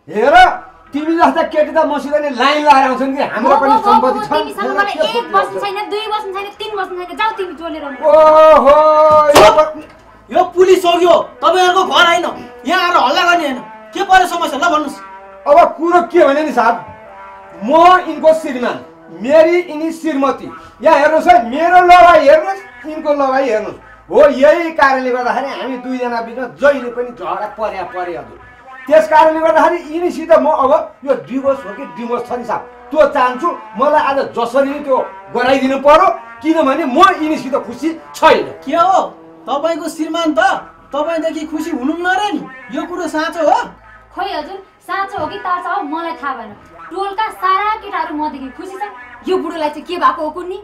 हेर तिमी जस्ता केटी त मसित नि लाइन लगाएर आउँछन् कि हाम्रो पनि सम्पत्ति छ तिमीसँग मलाई 1 वर्ष छैन 2 वर्ष छैन 3 वर्ष छैन जाऊ तिमी चोलेर ओहो यो पुलिस हो यो तपाईहरुको घर हैन यहाँ आएर हल्ला गर्ने हैन के पर्यो समस्या ल भन्नुस् अब कुरो के भने नि साहब म इनको श्रीमान मेरी इनी श्रीमती यहाँ हेर्नुस् है मेरो लडाई हेर्नुस् इनको लडाई हेर्नुस् हो यही कारणले गर्दाखेरि हामी दुई जना बिचमा जहिले पनि झगडा पर्या हजुर त्यस कारणले गर्दाखेरि यिनीसित म अब यो डिभोर्स हो कि डिभोर्स छ नि साहब त्यो चाहन्छु मलाई आज जसरी त्यो गराइदिनु पर्यो किनभने म यिनीसित खुसी छैन के हो तपाईको श्रीमान त तपाईदेखि खुसी हुनुहुन्न रे नि यो कुरो साँचो हो खोइ हजुर साँचो हो कि ताचा हो मलाई थाहा भएन टोलका सारा केटाहरू मदेखि खुसी छन् यो बुढोलाई चाहिँ के भएको हो कुन्नी